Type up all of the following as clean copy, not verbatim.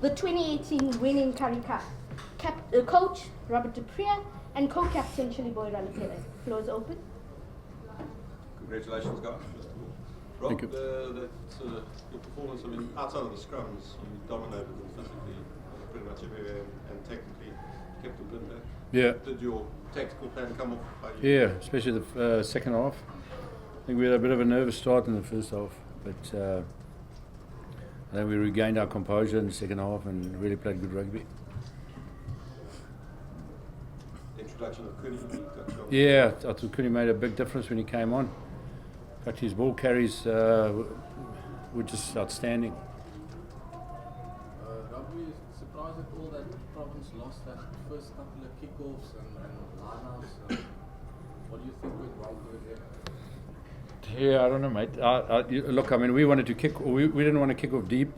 the 2018 winning Currie Cup. Coach Robert du Preez and co-captain Chiliboy Ralepelle. Floor is open. Congratulations, guys. Rob, Thank you. Your performance, I mean, outside of the scrums, you dominated them physically pretty much everywhere and tactically kept them in back. Yeah. Did your tactical plan come off? Yeah, especially the second half. I think we had a bit of a nervous start in the first half, but I think we regained our composure in the second half and really played good rugby. Introduction of Currie. Yeah, I thought Currie made a big difference when he came on. In fact, his ball carries were just outstanding. Rob, were you surprised at all that Province lost that first couple of kickoffs and line-outs? What do you think went wrong over there? Yeah, I don't know, mate. Look, I mean, we wanted to kick. We didn't want to kick off deep.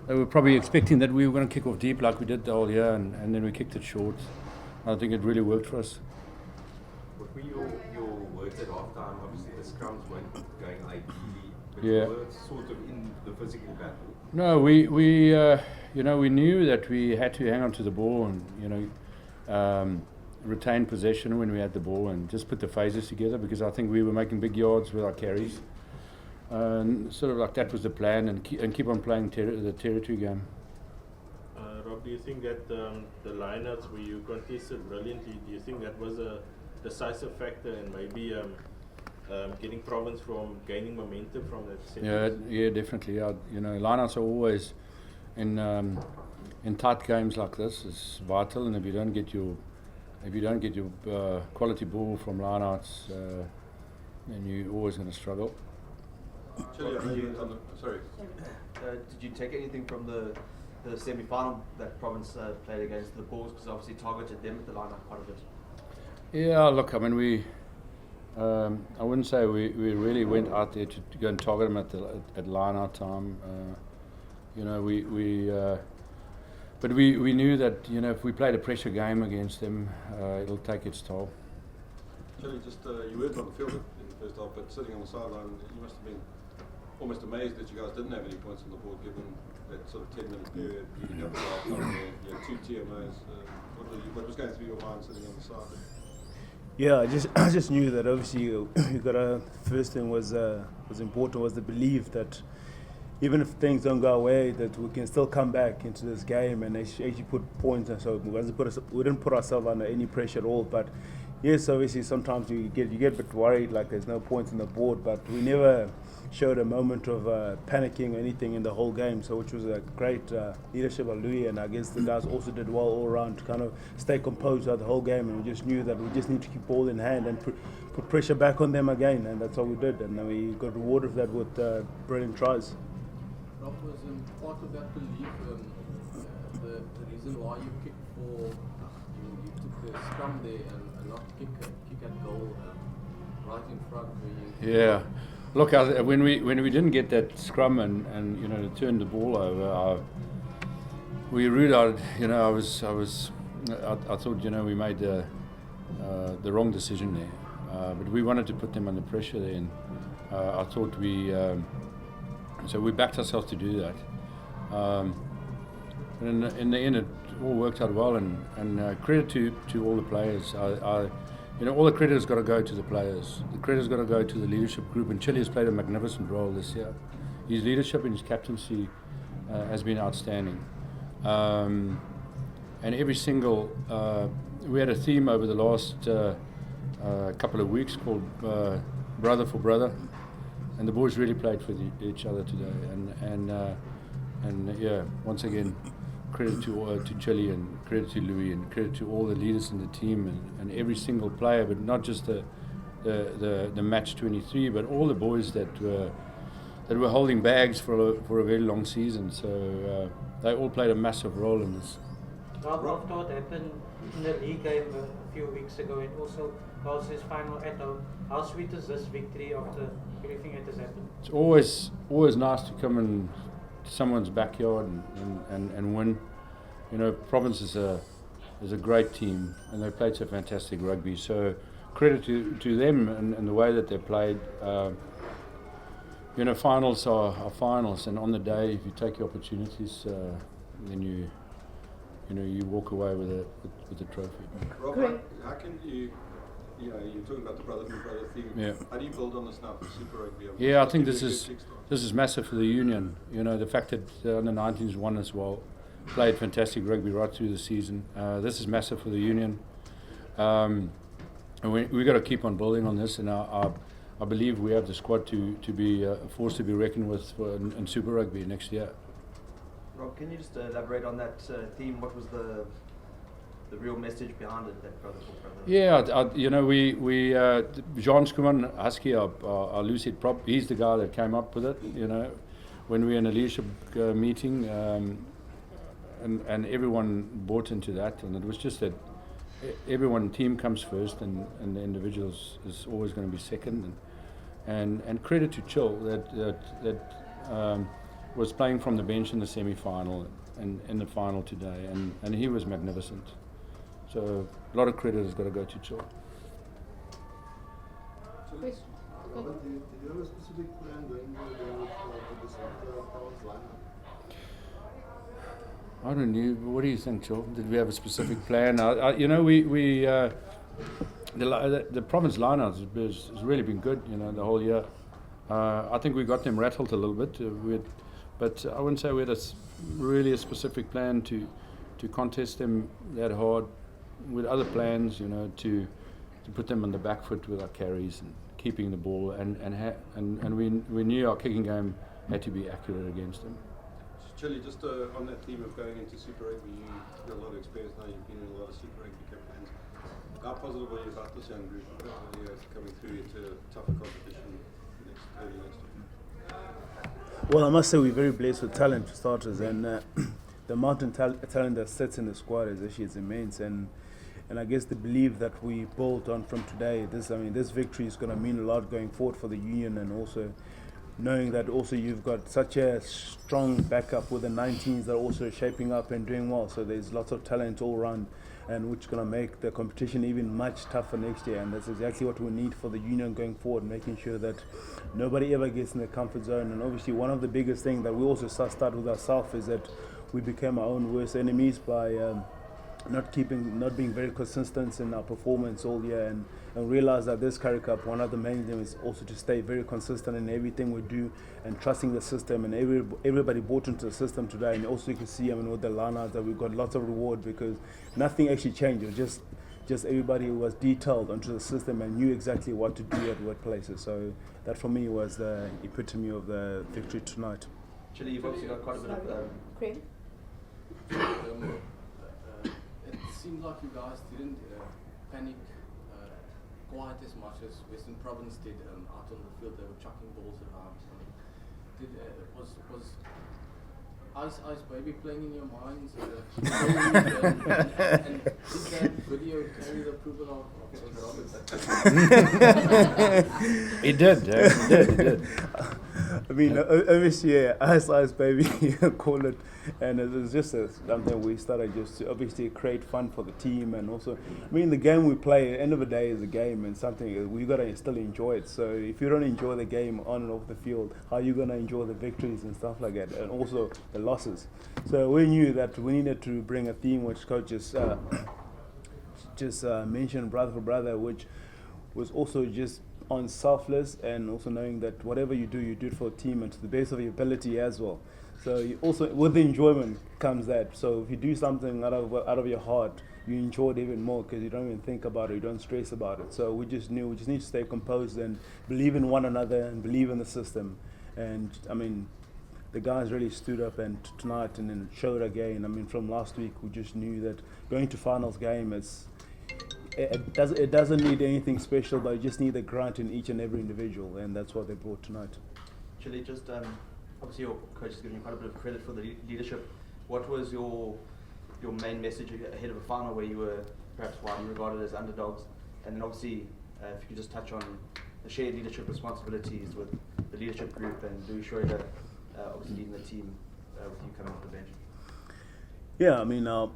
They were probably expecting that we were going to kick off deep like we did the whole year, and then we kicked it short. I think it really worked for us. What were your words at halftime? Obviously, the scrums weren't going ideally, but Yeah. you were sort of in the physical battle. No, we knew that we had to hang on to the ball and retain possession when we had the ball and just put the phases together, because I think we were making big yards with our carries. And sort of like that was the plan, and keep on playing the territory game. Rob, do you think that the lineouts where you contested brilliantly, do you think that was a decisive factor in maybe getting Province from gaining momentum from that set? Yeah, definitely. Lineouts are always in tight games like this is vital, and if you don't get your quality ball from lineouts, then you're always going to struggle. Chili, I know you went on the, sorry. Did you take anything from the semi-final that Province played against the Bulls? Because obviously targeted them at the line-up quite a bit. Yeah, look, I mean, I wouldn't say we really went out there to go and target them at line-out time. But we knew that if we played a pressure game against them, it'll take its toll. Chili, just you weren't on the field in the first half, but sitting on the sideline, you must have been almost amazed that you guys didn't have any points on the board, given that sort of 10-minute period leading up to half time. You had 2 TMOs. What was going through your mind sitting on the side? Yeah, I just knew that obviously you got to. First thing was important was the belief that even if things don't go away, that we can still come back into this game and actually put points. And so we didn't put ourselves under any pressure at all. But yes, obviously sometimes you get a bit worried, like there's no points on the board. But we never showed a moment of panicking or anything in the whole game, so which was a great leadership of Louis, and I guess the guys also did well all around to kind of stay composed throughout the whole game, and we just knew that we just need to keep ball in hand and put pressure back on them again, and that's what we did, and we got rewarded for that with brilliant tries. Rob, was part of that belief the reason why you kicked for you took the scrum there and not kick at goal right in front where you... Yeah. Look, when we didn't get that scrum and to turn the ball over, we ruled out. I thought we made the wrong decision there, but we wanted to put them under pressure there, and I thought so we backed ourselves to do that. And in the end, it all worked out well, and credit to all the players. All the credit has got to go to the players. The credit has got to go to the leadership group, and Chili has played a magnificent role this year. His leadership and his captaincy has been outstanding. And every single, we had a theme over the last couple of weeks called Brother for Brother, and the boys really played for each other today. And yeah, once again, credit to Chili, and credit to Louis, and credit to all the leaders in the team, and every single player, but not just the match 23, but all the boys that were holding bags for a very long season. So they all played a massive role in this. Rob, after what happened in the league game a few weeks ago, and also Carl's final at home, how sweet is this victory after everything that has happened? It's always nice to come in someone's backyard and win. Province is a great team, and they played so fantastic rugby. So credit to them and the way that they played. Finals are finals, and on the day, if you take your opportunities, then you walk away with a trophy. Rob, Great. how can you know, you're talking about the brother thing. Yeah. How do you build on this now for Super Rugby? I mean, Yeah, I it's think got to this be a is good kickstart. this is massive for the union. You know, the fact that the under 19s won as well, played fantastic rugby right through the season. This is massive for the union, and we got to keep on building on this. And I believe we have the squad to be a force to be reckoned with in Super Rugby next year. Rob, can you just elaborate on that theme? What was the real message behind it, that brother for brother? Yeah, you know, we Jean Skuman Husky, our lucid prop, he's the guy that came up with it. You know, when we were in a leadership meeting, and everyone bought into that, and it was just that team comes first, and the individuals is always going to be second, and credit to Chill that was playing from the bench in the semi-final and in the final today, and he was magnificent. So a lot of credit has got to go to Chill. Question. Robert, did you have a specific plan going with this Province lineup? I don't know. What do you think, Chill? Did we have a specific plan? You know, the province lineup has really been good. You know, the whole year. I think we got them rattled a little bit. But I wouldn't say we had really a specific plan to contest them that hard. With other plans, you know, to put them on the back foot with our carries and keeping the ball, and we knew our kicking game had to be accurate against them. Chili, just on that theme of going into Super Rugby, you've got a lot of experience now, you've been in a lot of Super Rugby campaigns. How positive are you about this young group coming through into tougher competition early next year? Well, I must say we're very blessed with talent for starters, and the amount of talent that sits in the squad is immense, and I guess the belief that we built on from today, this victory is going to mean a lot going forward for the union, and also knowing that also you've got such a strong backup with the 19s that are also shaping up and doing well. So there's lots of talent all around, and which is going to make the competition even much tougher next year. And that's exactly what we need for the union going forward, making sure that nobody ever gets in the comfort zone. And obviously one of the biggest things that we also start with ourselves is that we became our own worst enemies by not being very consistent in our performance all year, and realize that this Currie Cup, one of the main things is also to stay very consistent in everything we do and trusting the system, and everybody bought into the system today. And also you can see, with the lineouts, that we got lots of reward because nothing actually changed. It was just everybody was detailed onto the system and knew exactly what to do at what places. So that for me was the epitome of the victory tonight. Chili, you've obviously got quite a bit of Craig? It seemed like you guys didn't panic quite as much as Western Province did out on the field. They were chucking balls around. Was Ice Baby playing in your minds? And did that video carry the approval of It did. I mean, obviously, Ice Baby call it, and it was just something we started just to obviously create fun for the team, and also, the game we play at the end of the day is a game, and something we gotta still enjoy it. So if you don't enjoy the game on and off the field, how are you gonna enjoy the victories and stuff like that, and also the losses? So we knew that we needed to bring a theme which coaches just mentioned, brother for brother, which was also just on selfless, and also knowing that whatever you do it for a team and to the best of your ability as well. So you also, with the enjoyment comes that. So if you do something out of your heart, you enjoy it even more because you don't even think about it, you don't stress about it. So we just knew we just need to stay composed and believe in one another and believe in the system. And the guys really stood up and tonight and then showed again. From last week we just knew that going to finals game is. It doesn't need anything special, but you just need the grunt in each and every individual, and that's what they brought tonight. Chili, just obviously your coach has given you quite a bit of credit for the leadership. What was your main message ahead of a final where you were perhaps widely regarded as underdogs? And then obviously, if you could just touch on the shared leadership responsibilities with the leadership group and Louis Schroeder obviously leading the team with you coming off the bench. Yeah,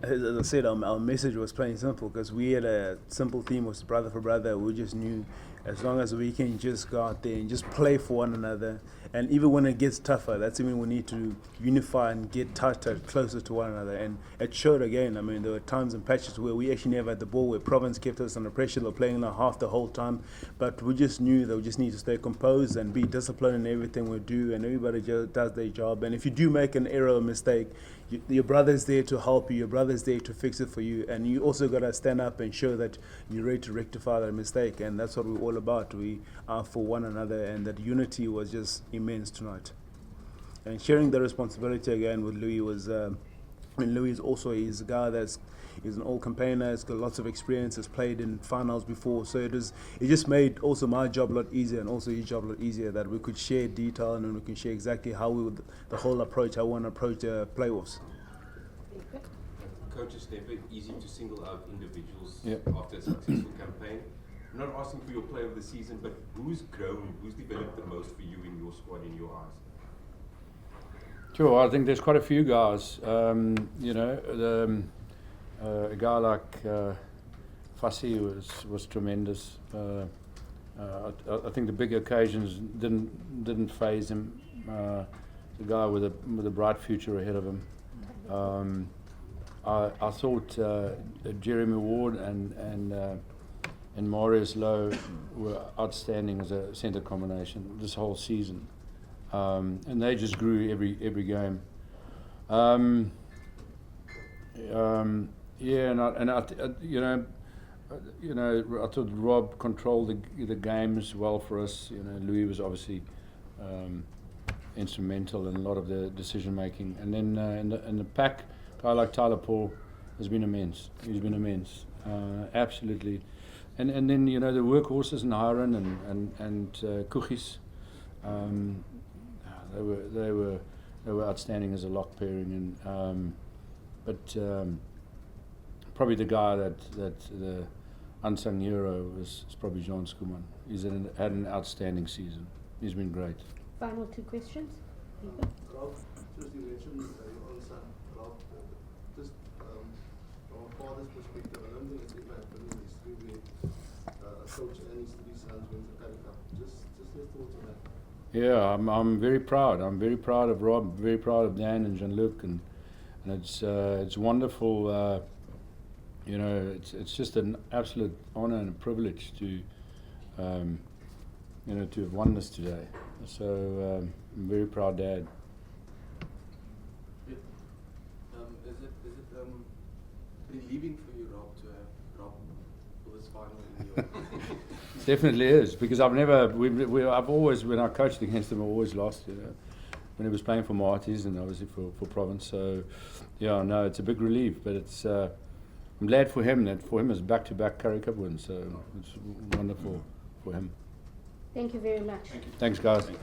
as I said, our message was plain simple because we had a simple theme was brother for brother. We just knew as long as we can just go out there and just play for one another. And even when it gets tougher, that's when we need to unify and get tighter, closer to one another. And it showed again. I mean, there were times and patches where we actually never had the ball, where Province kept us under pressure. They were playing like half the whole time. But we just knew that we just need to stay composed and be disciplined in everything we do. And everybody just does their job. And if you do make an error or mistake, your brother's there to help you. Your brother's there to fix it for you. And you also got to stand up and show that you're ready to rectify that mistake. And that's what we're all about. We are for one another. And that unity was just immense tonight. And sharing the responsibility again with Louis was, Louis is also he's a guy he's an old campaigner, has got lots of experience, has played in finals before, so it just made also my job a lot easier and also his job a lot easier, that we could share detail and we can share exactly how we would, the whole approach, how we want to approach the playoffs. Coach, it's never easy to single out individuals Yep. after a successful campaign. I'm not asking for your player of the season, but who's grown, who's developed the most for you in your squad, in your eyes? Sure, I think there's quite a few guys. A guy like Fassi was tremendous. I think the big occasions didn't faze him. The guy with a bright future ahead of him. I thought Jeremy Ward and Marius Lowe were outstanding as a centre combination this whole season. And they just grew every game. I thought Rob controlled the games well for us. Louis was obviously instrumental in a lot of the decision making. And then in the pack, a guy like Tyler Paul has been immense. He's been immense, absolutely. And then the workhorses in Hiron and Kuchis. They were outstanding as a lock pairing, but probably the guy that the unsung hero is probably John Skuman. He's had an outstanding season. He's been great. Final two questions. Rob, just you mentioned your own son, Rob. Just from a father's perspective, I don't think it's ever happened in history where a coach and his three sons wins the Currie Cup. Just your thoughts on that. Yeah, I'm very proud. I'm very proud of Rob, very proud of Dan and Jean-Luc, and it's wonderful. It's just an absolute honour and a privilege to have won this today. So I'm very proud, Dad. Is it relieving for you, Rob, to have Rob for this final in your Definitely is, because I've always, when I coached against him, I always lost. When he was playing for Marties and obviously for Province. So yeah, no, it's a big relief, but it's I'm glad for him that for him it's back-to-back Currie Cup wins. So it's wonderful for him. Thank you very much. Thanks, guys.